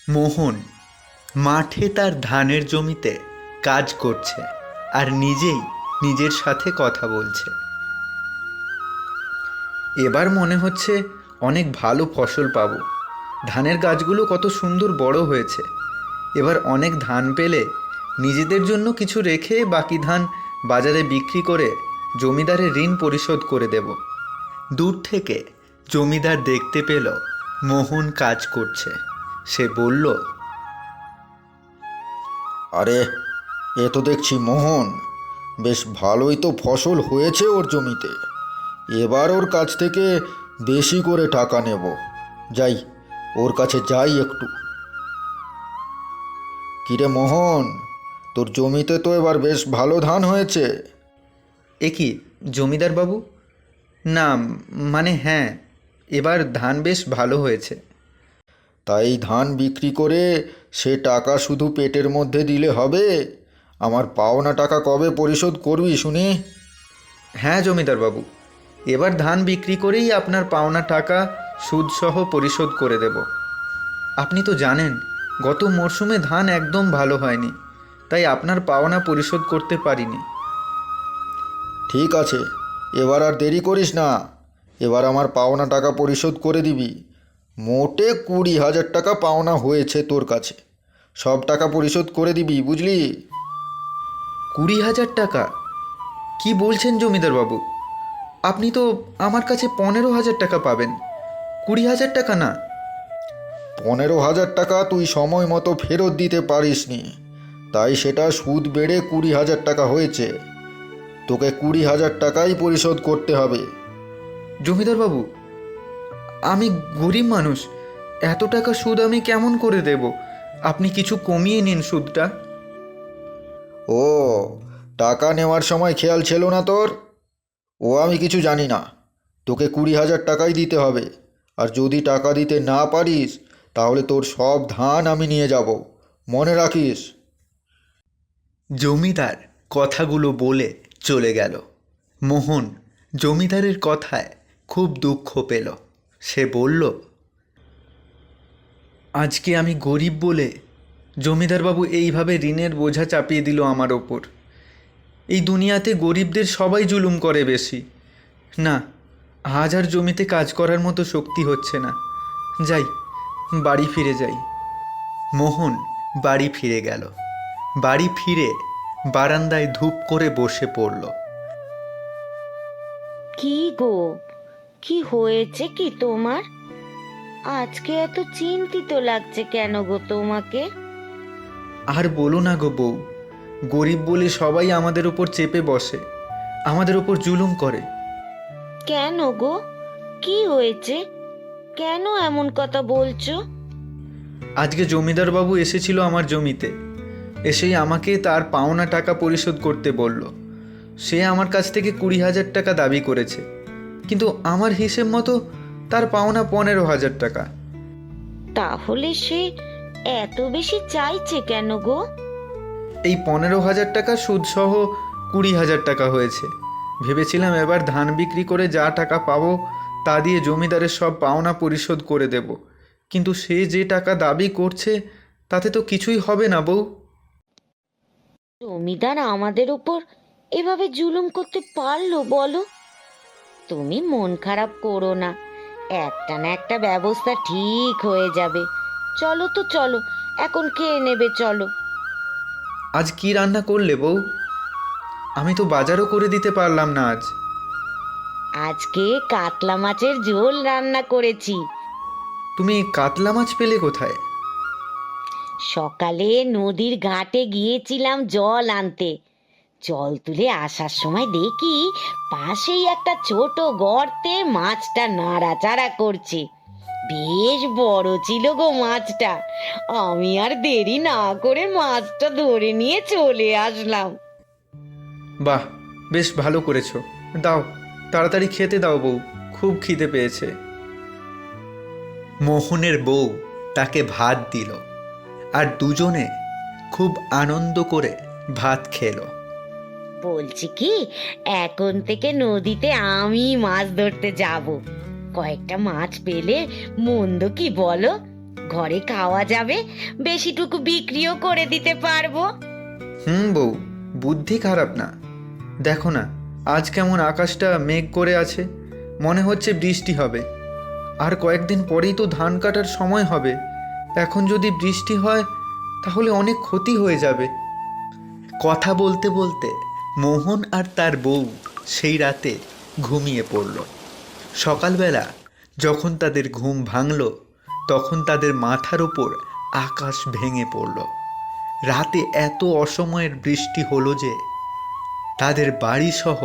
মোহন মাঠে তার ধানের জমিতে কাজ করছে আর নিজেই নিজের সাথে কথা বলছে। এবার মনে হচ্ছে অনেক ভালো ফসল পাবো। ধানের গাছগুলো কত সুন্দর বড় হয়েছে। এবার অনেক ধান পেলে নিজেদের জন্য কিছু রেখে বাকি ধান বাজারে বিক্রি করে জমিদারের ঋণ পরিশোধ করে দেব। দূর থেকে জমিদার দেখতে পেল মোহন কাজ করছে। সে বলল, আরে, এ তো দেখছি মোহন, বেশ ভালোই তো ফসল হয়েছে ওর জমিতে। এবার ওর কাছ থেকে বেশি করে টাকা নেব। যাই, ওর কাছে যাই একটু। কিরে মোহন, তোর জমিতে তো এবার বেশ ভালো ধান হয়েছে। এ কি জমিদার বাবু? না, মানে হ্যাঁ, এবার ধান বেশ ভালো হয়েছে। তাই ধান বিক্রি করে সে টাকা শুধু পেটের মধ্যে দিলে হবে? আমার পাওনা টাকা কবে পরিশোধ করবি শুনি? হ্যাঁ জমিদার বাবু, এবার ধান বিক্রি করেই আপনার পাওনা টাকা সুদসহ পরিশোধ করে দেব। আপনি তো জানেন গত মরশুমে ধান একদম ভালো হয়নি, তাই আপনার পাওনা পরিশোধ করতে পারিনি। ঠিক আছে, এবার আর দেরি করিস না। এবার আমার পাওনা টাকা পরিশোধ করে দিবি। মোটে 20,000 টাকা পাওনা হয়েছে তোর কাছে। সব টাকা পরিশোধ করে দিবি, বুঝলি? 20,000 টাকা? কি বলছেন জমিদার বাবু? আপনি তো আমার কাছে 15,000 টাকা পাবেন, 20,000 টাকা না। 15,000 টাকা তুই সময় মতো ফেরত দিতে পারিসনি, তাই সেটা সুদ বেড়ে 20,000 টাকা হয়েছে। তোকে 20,000 টাকাই পরিশোধ করতে হবে। জমিদার বাবু, আমি গরিব মানুষ, এত টাকা সুদ আমি কেমন করে দেব? আপনি কিছু কমিয়ে নিন সুদটা। ও, টাকা নেওয়ার সময় খেয়াল ছিল না তোর? ও আমি কিছু জানি না। তোকে 20,000 টাকাই দিতে হবে। আর যদি টাকা দিতে না পারিস, তাহলে তোর সব ধান আমি নিয়ে যাব, মনে রাখিস। জমিদার কথাগুলো বলে চলে গেল। মোহন জমিদারের কথায় খুব দুঃখ পেল। সে বলল, আজকে আমি গরিব বলে জমিদারবাবু এইভাবে ঋণের বোঝা চাপিয়ে দিল আমার ওপর। এই দুনিয়াতে গরিবদের সবাই জুলুম করে বেশি। না, আজ আর জমিতে কাজ করার মতো শক্তি হচ্ছে না। যাই, বাড়ি ফিরে যাই। মোহন বাড়ি ফিরে গেল। বাড়ি ফিরে বারান্দায় ধূপ করে বসে পড়ল। কি গো, কি হয়েছে কি তোমার? আজকে এত চিন্তিত লাগছে কেন গো তোমাকে? আর বলো না গো বউ, গরিব বলে সবাই আমাদের ওপর চেপে বসে, আমাদের ওপর জুলুম করে। কেন গো, কি হয়েছে? কেন এমন কথা বলছো? আজকে জমিদার বাবু এসেছিল আমার জমিতে। এসেই আমাকে তার পাওনা টাকা পরিশোধ করতে বলল। সে আমার কাছ থেকে 20,000 টাকা দাবি করেছে, কিন্তু আমার হিসেব মতো তার পাওনা 15,000 টাকা। তাহলে সে এত বেশি চাইছে কেন গো? এই 15,000 টাকা সুদসহ 20,000 টাকা হয়েছে। ভেবেছিলাম এবার ধান বিক্রি করে যা টাকা পাবো তা দিয়ে জমিদারের সব পাওনা পরিশোধ করে দেব, কিন্তু সে যে টাকা দাবি করছে তাতে তো কিছুই হবে না বউ। জমিদার আমাদের উপর এভাবে জুলুম করতে পারলো বলো? তুমি মন খারাপ করো না, একটা না একটা ব্যবস্থা ঠিক হয়ে যাবে। চলো তো চলো, এখন খেয়ে নেবে, চলো। আজ কি রান্না করলে বউ? আমি তো বাজারও করে দিতে পারলাম না আজ। আজকে কাতলা মাছের ঝোল রান্না করেছি। তুমি কাতলা মাছ পেলে কোথায়? সকালে নদীর ঘাটে গিয়েছিলাম জল আনতে। জল তুলে আসার সময় দেখি পাশেই একটা ছোট গর্তে মাছটা নাড়াচাড়া করছে। বেশ বড় ছিল গো মাছটা। আমি আর দেরি না করে মাছটা ধরে নিয়ে চলে আসলাম। বাহ, বেশ ভালো করেছো। দাও, তাড়াতাড়ি খেতে দাও বউ, খুব খিদে পেয়েছে। মোহনের বউ তাকে ভাত দিল, আর দুজনে খুব আনন্দ করে ভাত খেলো। বলছি কি, এখন থেকে নদীতে আমি মাছ ধরতে যাব। কয়েকটা মাছ পেলে মন্দ কি বলো? ঘরে খাওয়া যাবে, বেশিটুকু বিক্রিও করে দিতে পারবো। বউ, বুদ্ধি খারাপ না। দেখো না, আজ কেমন আকাশটা মেঘ করে আছে, মনে হচ্ছে বৃষ্টি হবে। আর কয়েকদিন পরেই তো ধান কাটার সময় হবে। এখন যদি বৃষ্টি হয় তাহলে অনেক ক্ষতি হয়ে যাবে। কথা বলতে বলতে মোহন আর তার বউ সেই রাতে ঘুমিয়ে পড়ল। সকালবেলা যখন তাদের ঘুম ভাঙল, তখন তাদের মাথার ওপর আকাশ ভেঙে পড়ল। রাতে এত অসময়ের বৃষ্টি হলো যে তাদের বাড়িসহ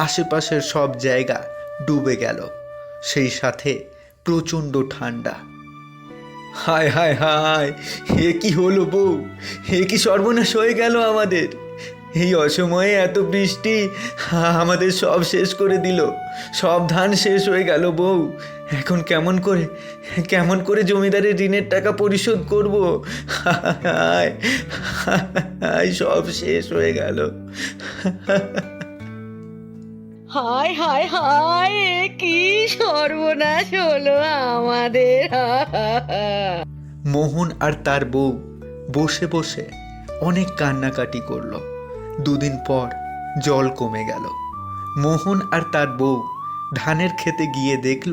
আশেপাশের সব জায়গা ডুবে গেল। সেই সাথে প্রচণ্ড ঠান্ডা। হায় হায় হায়, এ কি হলো বউ, এ কি সর্বনাশ হয়ে গেল আমাদের। এই অসময়ে এত বৃষ্টি আমাদের সব শেষ করে দিল, সব ধান শেষ হয়ে গেল বউ। এখন কেমন করে জমিদারের ঋণের টাকা পরিশোধ করব? হায় হায়, সব শেষ হয়ে গেল। হায় হায় হায়, এ কি সর্বনাশ হলো আমাদের। মোহন আর তার বউ বসে বসে অনেক কান্নাকাটি করলো। দুদিন পর জল কমে গেল। মোহন আর তার বউ ধানের খেতে গিয়ে দেখল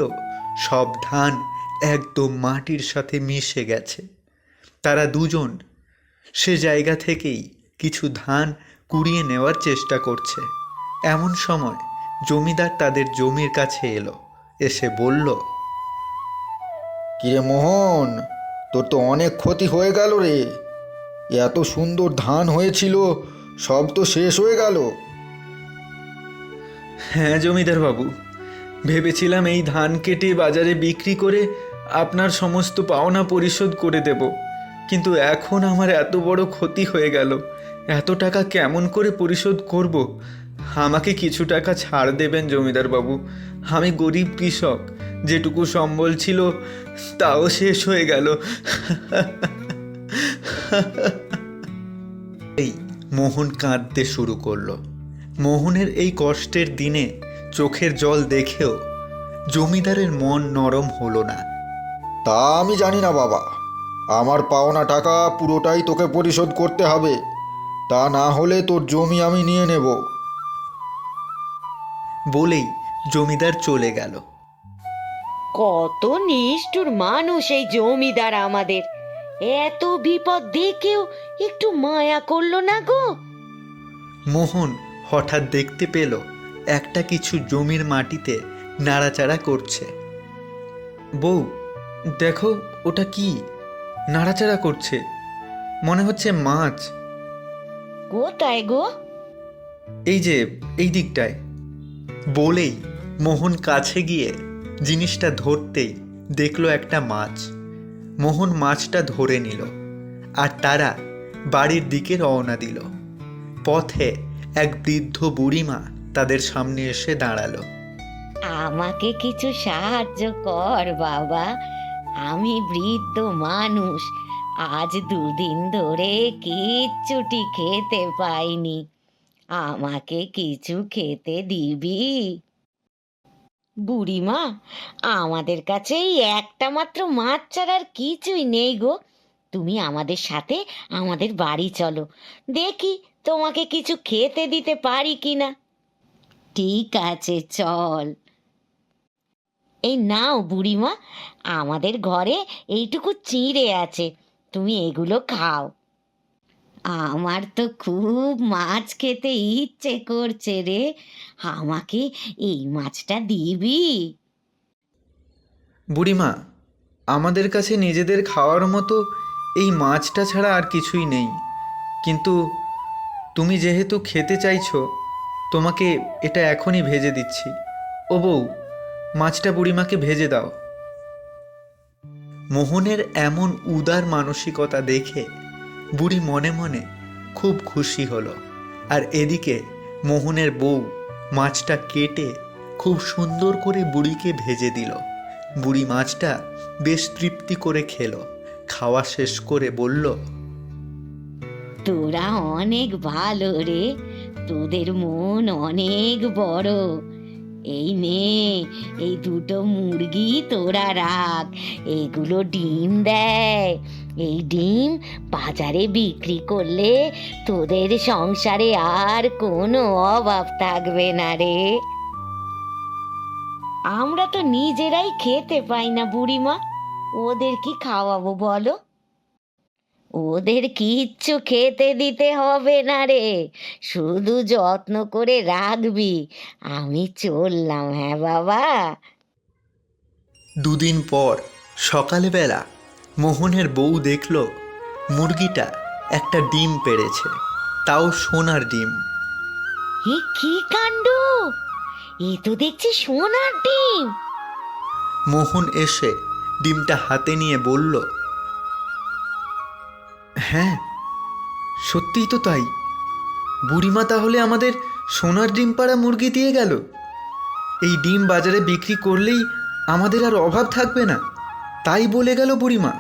সব ধান একদম মাটির সাথে মিশে গেছে। তারা দুজন সে জায়গা থেকেই কিছু ধান কুড়িয়ে নেওয়ার চেষ্টা করছে। এমন সময় জমিদার তাদের জমির কাছে এলো, এসে বলল, কিরে মোহন, তোর তো অনেক ক্ষতি হয়ে গেল রে। এত সুন্দর ধান হয়েছিল, সব তো শেষ হয়ে গেল। হ্যাঁ জমিদার বাবু, ভেবেছিলাম এই ধান কেটে বাজারে বিক্রি করে আপনার সমস্ত পাওনা পরিশোধ করে দেব, কিন্তু এখন আমার এত বড় ক্ষতি হয়ে গেল। এত টাকা কেমন করে পরিশোধ করব? আমাকে কিছু টাকা ছাড় দেবেন জমিদার বাবু। আমি গরিব কৃষক, যেটুকু সম্বল ছিল তাও শেষ হয়ে গেল। এই মোহন কাঁদতে শুরু করলো। মোহনের এই কষ্টের দিনে চোখের জল দেখেও জমিদারের মন নরম হলো না। তা আমি জানি না বাবা, আমার পাওনা টাকা পুরোটাই তোকে পরিশোধ করতে হবে, তা না হলে তোর জমি আমি নিয়ে নেব। বলেই জমিদার চলে গেল। কত নিষ্ঠুর মানুষ এই জমিদার আমাদের। এত বিপদ দেখেও একটু মায়া করলো না গো। মোহন হঠাৎ দেখতে পেল একটা কিছু জমির মাটিতে নাড়াচাড়া করছে। বউ, দেখো ওটা কি নাড়াচাড়া করছে, মনে হচ্ছে মাছ। কোথায় গো? এই যে এই দিকটায়। বলেই মোহন কাছে গিয়ে জিনিসটা ধরতেই দেখলো একটা মাছ। মোহন মাছটা ধরে নিল আর তারা বাড়ির দিকে রওনা দিল। পথে এক বৃদ্ধ বুড়িমা তাদের সামনে এসে দাঁড়ালো। আমাকে কিছু সাহায্য কর বাবা, আমি বৃদ্ধ মানুষ, আজ দুদিন ধরে কিচ্ছুটি খেতে পাইনি, আমাকে কিছু খেতে দিবি? বুড়িমা, আমাদের কাছে এই একটা মাত্র মাছ ছাড়া আর কিছুই নেই গো। তুমি আমাদের সাথে আমাদের বাড়ি চলো, দেখি তোমাকে কিছু খেতে দিতে পারি কিনা। ঠিক আছে, চল। এই নাও বুড়িমা, আমাদের ঘরে এইটুকু চিঁড়ে আছে, তুমি এগুলো খাও। আমার তো খুব মাছ খেতে ইচ্ছে করছে রে, আমাকে এই মাছটা দিবি? বুড়িমা, আমাদের কাছে নিজেদের খাওয়ার মতো এই মাছটা ছাড়া আর কিছুই নেই, কিন্তু তুমি যেহেতু খেতে চাইছো, তোমাকে এটা এখনই ভেজে দিচ্ছি। ও বউ, মাছটা বুড়িমাকে ভেজে দাও। মোহনের এমন উদার মানসিকতা দেখে বুড়ি মনে মনে খুব খুশি হলো। আর এদিকে মোহনের বউ মাছটা কেটে খুব সুন্দর করে বুড়িকে ভেজে দিল। বুড়ি মাছটা বেশ তৃপ্তি করে খেলো। খাওয়া শেষ করে বলল, তোরা অনেক ভালো রে, তোদের মন অনেক বড়। এই নে, এই দুটো মুরগি তোরা রাখ, এগুলো ডিম দেয়। এই ডিম বাজারে বিক্রি করলে তোদের সংসারে আর কোনো অভাব থাকবে না রে। আমরা তো নিজেরাই খেতে পাই না বুড়িমা, ওদের কি খাওয়াবো বলো? ওদের কিচ্ছু খেতে দিতে হবে না রে, শুধু যত্ন করে রাখবি। আমি চললাম, হ্যাঁ বাবা। দুদিন পর সকালবেলা মোহনের বউ দেখল মুরগিটা একটা ডিম পেড়েছে, তাও সোনার ডিম। এ কি কাণ্ড! এ তো দেখছি সোনার ডিম। মোহন এসে ডিমটা হাতে নিয়ে বলল, হ্যাঁ, সত্যিই তো তাই। বুড়িমা তাহলে আমাদের সোনার ডিম পাড়া মুরগি দিয়ে গেল। এই ডিম বাজারে বিক্রি করলেই আমাদের আর অভাব থাকবে না, তাই বলে গেল বুড়িমা।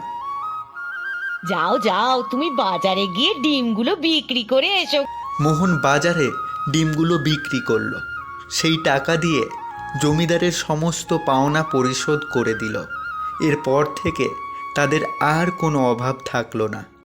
যাও যাও, তুমি বাজারে গিয়ে ডিমগুলো বিক্রি করে এসো। মোহন বাজারে ডিমগুলো বিক্রি করলো। সেই টাকা দিয়ে জমিদারের সমস্ত পাওনা পরিশোধ করে দিল। এরপর থেকে তাদের আর কোনো অভাব থাকলো না।